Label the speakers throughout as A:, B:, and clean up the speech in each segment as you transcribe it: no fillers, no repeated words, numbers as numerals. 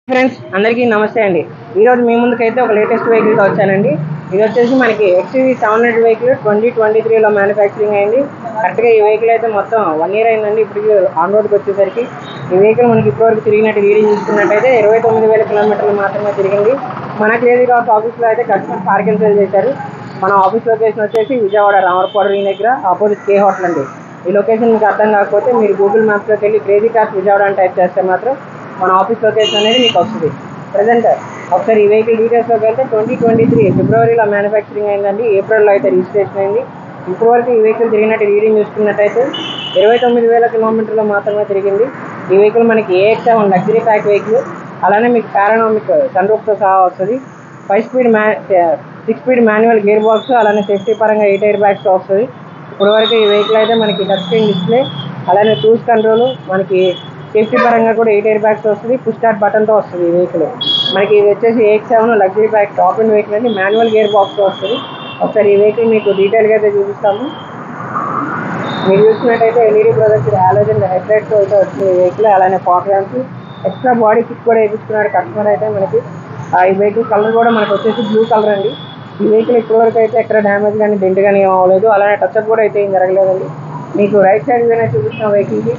A: Friends అందరికీ నమస్తే అండి. ఈరోజు మీ ముందుకైతే ఒక లేటెస్ట్ వెహికల్తో వచ్చానండి. ఇది వచ్చేసి మనకి XUV 700 వెహికల్ 2023లో మ్యానుఫ్యాక్చరింగ్ అయింది. కరెక్ట్గా ఈ వెహికల్ అయితే మొత్తం 1 year అయిందండి. ఇప్పటికి ఆన్ రోడ్కి వచ్చేసరికి ఈ వెహికల్ మనకి ఇప్పటివరకు తిరిగినట్టు రీడింగ్ చూసుకున్నట్టయితే 29,000 కిలోమీటర్లు మాత్రమే తిరిగింది. మన క్రేజీ కార్స్ ఆఫీస్లో అయితే కస్టమర్ పార్కింగ్ సేల్ చేశారు. మన ఆఫీస్ లొకేషన్ వచ్చేసి విజయవాడ రామరపాడు దగ్గర ఆపోజిట్ కే హోటల్ అండి. ఈ లొకేషన్ మీకు అర్థం కాకపోతే మీరు గూగుల్ మ్యాప్స్లోకి వెళ్ళి క్రేజీ కార్స్ విజయవాడ అని టైప్ చేస్తే మాత్రం మన ఆఫీస్ లొకేషన్ అనేది మీకు వస్తుంది. ప్రజెంట్ ఒకసారి ఈ వెహికల్ డీటెయిల్స్లోకి వెళ్తే 2023 ఫిబ్రవరిలో మ్యానుఫ్యాక్చరింగ్ అయిందండి. ఏప్రిల్లో అయితే రిజిస్ట్రేషన్ అయింది. ఇప్పటివరకు ఈ వెహికల్ తిరిగినట్టు రీడింగ్ చూసుకున్నట్టయితే 29,000 కిలోమీటర్లు మాత్రమే తిరిగింది. ఈ వెహికల్ మనకి AX7 లగ్జరీ ప్యాక్ వెహికల్. అలానే మీకు పారానామిక్ సన్ రూఫ్తో సహా వస్తుంది. 6 స్పీడ్ మాన్యువల్ గేర్ బాక్స్, అలానే సేఫ్టీ పరంగా 8 ఎయిర్ బ్యాగ్స్ వస్తుంది. ఇప్పటివరకు ఈ వెహికల్ అయితే మనకి టచ్ స్క్రీన్ డిస్ప్లే, అలానే క్రూజ్ కంట్రోల్, మనకి సేఫ్టీ పరంగా కూడా 8 ఎయిర్ బ్యాగ్స్ వస్తుంది. పుష్ స్టార్ట్ బటన్తో వస్తుంది ఈ వెహికల్. మనకి ఇది వచ్చేసి AX7 luxury pack top and vehicle అండి. మాన్యువల్ గేర్ బాక్స్తో వస్తుంది. ఒకసారి ఈ వెహికల్ మీకు డీటెయిల్గా అయితే చూపిస్తాము. మీరు చూసినట్టయితే LED ప్రొజెక్టర్ హాలోజన్ హెడ్ లైట్తో అయితే వస్తుంది ఈ వెహికల్. అలానే fog lamps, extra body kit కూడా వేయించుకున్నాడు కస్టమర్ అయితే మనకి. ఈ వెహికల్ కలర్ కూడా మనకు వచ్చేసి బ్లూ కలర్ అండి. ఈ వెహికల్ ఇప్పటివరకు అయితే ఎక్కడ డ్యామేజ్ కానీ డెంట్ కానీ ఏం అవ్వలేదు. అలానే టచ్అప్ కూడా అయితే ఏం జరగలేదండి. మీకు రైట్ సైడ్ వ్యూనే చూపిస్తున్న వెహికల్కి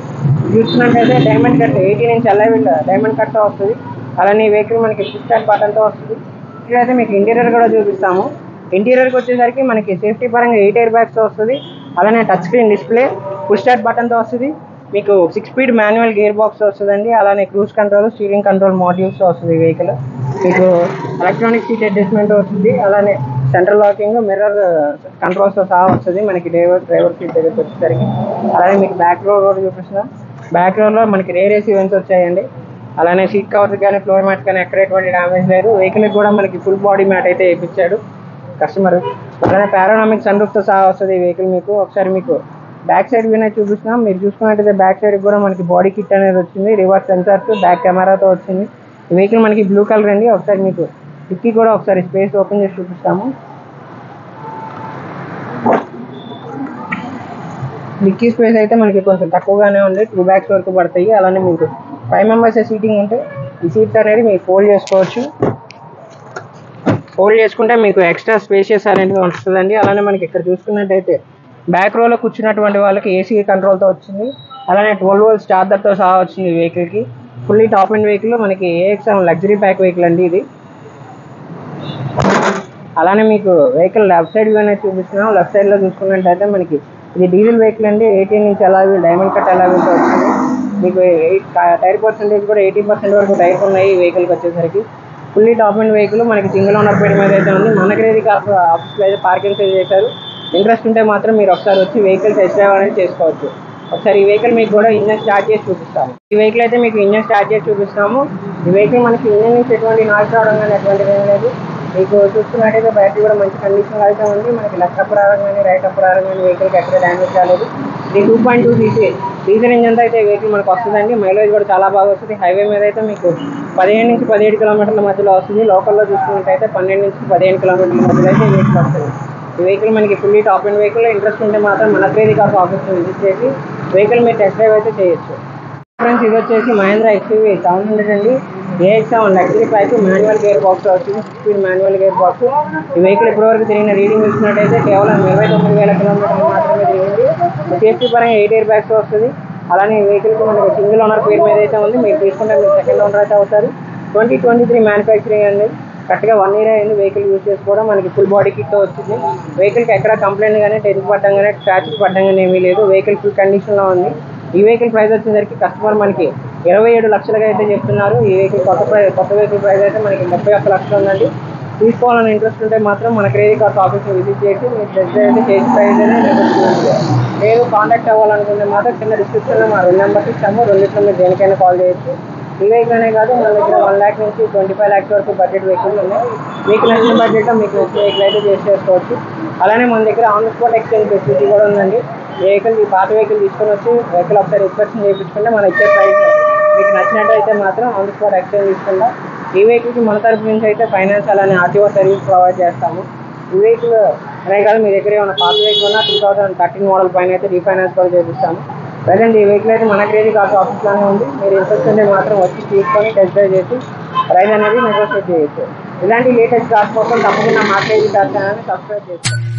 A: చూస్తున్నట్టయితే డైమండ్ కట్ 18 ఇంచ్ అలైవిల్ డైమండ్ కట్తో వస్తుంది. అలానే ఈ వెహికల్ మనకి పుష్ స్టార్ట్ బటన్తో వస్తుంది. ఇక్కడైతే మీకు ఇంటీరియర్ కూడా చూపిస్తాము. ఇంటీరియర్కి వచ్చేసరికి మనకి సేఫ్టీ పరంగా 8 ఎయిర్ బ్యాగ్స్ వస్తుంది. అలానే touch screen display, push start బటన్తో వస్తుంది. మీకు 6 స్పీడ్ మాన్యువల్ గేర్ బాక్స్ వస్తుందండి. అలానే క్రూజ్ కంట్రోల్, స్టీరింగ్ కంట్రోల్ మాడ్యూల్స్తో వస్తుంది ఈ వెహికల్. మీకు ఎలక్ట్రానిక్ సీట్ అడ్జస్ట్మెంట్ వస్తుంది. అలానే సెంట్రల్ లాకింగ్, మిర్రర్ కంట్రోల్స్తో సహా వస్తుంది మనకి డ్రైవర్ సీట్ దగ్గరికి వచ్చేసరికి. అలానే మీకు బ్యాక్ రోడ్ కూడా చూపిస్తున్నాం. బ్యాక్ రోడ్లో మనకి రేర్ ఏసీ వెంట్స్ వచ్చాయండి. అలానే సీట్ కవర్స్ కానీ ఫ్లోర్ మ్యాట్ కానీ ఎక్కడ ఎటువంటి డ్యామేజ్ లేదు. వెహికల్కి కూడా మనకి ఫుల్ బాడీ మ్యాట్ అయితే వేయించాడు కస్టమర్. అలానే పారానామిక్ సన్ రూఫ్తో సహా వస్తుంది ఈ వెహికల్ మీకు. ఒకసారి మీకు బ్యాక్ సైడ్ వ్యూనే చూపిస్తున్నాం. మీరు చూసుకున్నట్టయితే బ్యాక్ సైడ్ కూడా మనకి బాడీ కిట్ అనేది వచ్చింది. రివర్స్ సెన్సార్స్, బ్యాక్ కెమెరాతో వచ్చింది. ఈ వెహికల్ మనకి బ్లూ కలర్ అండి. ఒకసారి మీకు డిక్కీ కూడా ఒకసారి స్పేస్ ఓపెన్ చేసి చూపిస్తాము. డిక్కీ స్పేస్ అయితే మనకి కొంచెం తక్కువగానే ఉంది. 2 bags వరకు పడతాయి. అలానే మీకు 5 members సీటింగ్ ఉంటే ఈ సీట్స్ అనేది మీరు ఫోల్డ్ చేసుకోవచ్చు. ఫోల్డ్ చేసుకుంటే మీకు ఎక్స్ట్రా స్పేషియస్ అనేది వస్తుందండి. అలానే మనకి ఇక్కడ చూసుకున్నట్టయితే బ్యాక్ రోలో కూర్చున్నటువంటి వాళ్ళకి ఏసీ కంట్రోల్తో వచ్చింది. అలానే 12 volts చార్జర్తో సహా వచ్చింది ఈ వెహికల్కి. ఫుల్లీ టాప్ అండ్ వెహికల్ మనకి AX7 లగ్జరీ ప్యాక్ వెహికల్ అండి ఇది. అలానే మీకు వెహికల్ లెఫ్ట్ సైడ్ వ్యూ అనేది చూపిస్తున్నాం. లెఫ్ట్ సైడ్లో చూసుకున్నట్టయితే మనకి ఇది డీజిల్ వెహికల్ అండి. 18 ఇంచ్ అలావిల్ డైమండ్ కట్ అలావిల్తో వచ్చింది. మీకు టైర్ పర్సెంటేజ్ కూడా 80% వరకు టైర్స్ ఉన్నాయి ఈ వెహికల్కి వచ్చేసరికి. ఫుల్లీ టాప్ అండ్ వెహికల్ మనకి సింగిల్ ఓనర్ పేరు మీద అయితే ఉంది. మన క్రేజీ కార్స్ ఆఫీస్లో అయితే పార్కింగ్ సేల్ చేశారు. ఇంట్రెస్ట్ ఉంటే మాత్రం మీరు ఒకసారి వచ్చి వెహికల్ టెస్ట్ డ్రైవ్ అనేది చేసుకోవచ్చు. ఒకసారి ఈ వెహికల్ మీకు కూడా ఇంజన్ స్టార్ట్ చేసి చూపిస్తాము. ఈ వెహికల్ అయితే మీకు ఇంజన్ స్టార్ట్ చేసి చూపిస్తాము. ఈ వెహికల్ మనకి ఇంజన్ నుంచి ఎటువంటి నాయిస్ రావడం కానీ ఎటువంటిది ఏం లేదు. మీకు చూసుకున్నట్టయితే బ్యాటరీ కూడా మంచి కండిషన్లో అయితే ఉంది. మనకి లెఫ్ట్ అప్ రావడం కానీ రైట్ అప్ రావడం కానీ వెహికల్కి ఎక్కడ డ్యామేజ్ రాలేదు. ఇది 2.2 cc డీజిల్ ఇంజన్తో అయితే వెహికల్ మనకు వస్తుందండి. మైలేజ్ కూడా చాలా బాగా వస్తుంది. హైవే మీద అయితే మీకు 15 నుంచి 17 కిలోమీటర్ల మధ్యలో వస్తుంది. లోకల్లో చూసుకున్నట్టయితే 12 నుంచి 15 కిలోమీటర్ల మధ్యలో అయితే ఈ వెహికల్ వస్తుంది. ఈ వెహికల్ మనకి fully top and vehicle. Interest ఉంటే మాత్రం మన క్రేజీ కార్స్ ఆఫీస్లో విజిట్ చేసి వెహికల్ మీరు టెస్ట్ డ్రైవ్ అయితే చేయొచ్చు. ఫ్రెండ్స్ ఇది వచ్చేసి మహేంద్ర XUV 700 అండి. AX7 luxury pack manual gear box వచ్చింది. 6 స్పీడ్ మాన్యువల్ గేర్ బాక్స్. ఈ వెహికల్ ఇప్పటివరకు తిరిగిన రీడింగ్ చూసినట్టయితే కేవలం 29,000 కిలోమీటర్లు మాత్రమే తిరిగింది. సేఫ్టీ పరంగా 8 ఎయిర్ బ్యాగ్స్ వస్తుంది. అలానే ఈ వెహికల్కి మనకి సింగిల్ ఓనర్ పేరు మీద అయితే ఉంది. మీరు తీసుకుంటే మీరు సెకండ్ ఓనర్ అయితే అవుతారు. 2023 మ్యానుఫ్యాక్చరింగ్ అండి. కరెక్ట్గా 1 year అయింది వెహికల్ యూజ్ చేసుకోవడం. మనకి ఫుల్ బాడీ కిట్తో వచ్చింది. వెహికల్కి ఎక్కడ కంప్లైంట్ కానీ డెంట్ పడ్డం కానీ స్క్రాచెస్ పడ్డం కానీ ఏమీ లేదు. వెహికల్ ఫుల్ కండిషన్లో ఉంది. ఈ వెహికల్ ప్రైస్ వచ్చేసరికి కస్టమర్ మనకి 27 లక్షలుగా అయితే చెప్తున్నారు. ఈ వెహికల్ కొత్త వెహికల్ ప్రైస్ అయితే మనకి 31 లక్షలు ఉందండి. తీసుకోవాలని ఇంట్రెస్ట్ ఉంటే మాత్రం మన క్రేజీ కార్స్ ఆఫీస్ని విజిట్ చేసి మీరు టెస్ట్ అయితే చేసి ప్రైస్ అనేది లేదు. కాంటాక్ట్ అవ్వాలనుకుంటే మాత్రం కింద డిస్క్రిప్షన్లో మా 2 నెంబర్స్ ఇచ్చాము. రెండింటిలో మీరు దేనికైనా కాల్ చేయొచ్చు. ఈ వెహికల్ అనే కాదు మన దగ్గర 1 lakh నుంచి 25 lakhs వరకు బడ్జెట్ వెహికల్స్ ఉన్నాయి. మీకు నచ్చిన బడ్జెట్లో మీకు నచ్చిన వెహికల్ అయితే చేసుకోవచ్చు. అలానే మన దగ్గర ఆన్ స్పాట్ ఎక్స్చేంజ్ ఫెసిలిటీ కూడా ఉందండి. వెహికల్ ఈ పాత వెహికల్ తీసుకొని వచ్చి వెహికల్ ఒకసారి ఇన్స్పెక్షన్ చేయించుకుంటే మనం ఇచ్చే ప్రైస్ మీకు నచ్చినట్టయితే మాత్రం ఆన్ స్పాట్ ఎక్స్చేంజ్ తీసుకుందాం. ఈ వెహికల్కి మన తరపు నుంచి అయితే ఫైనాన్స్ అలానే RTO సర్వీస్ ప్రొవైడ్ చేస్తాము. ఈ వెహికల్ అనే కాదు మీ దగ్గర ఏమైనా పాత వెహికల్ ఉన్నా 2013 మోడల్ పైన అయితే రీఫైనాన్స్ కూడా చేపిస్తాము. ప్రజెంట్ ఈ వెహికల్ అయితే మన క్రేజీ కార్స్ ఆఫీస్లోనే ఉంది. మీరు ఇంట్రెస్ట్ ఉంటే మాత్రం వచ్చి తీసుకొని టెస్ట్ డ్రైవ్ చేసి ప్రైస్ అనేది నెగోషియేట్ చేయొచ్చు. ఇలాంటి లేటెస్ట్ జాబ్స్ కోసం తప్పకుండా మా కేజీ ఛానల్ని సబ్స్క్రైబ్ చేసుకోండి.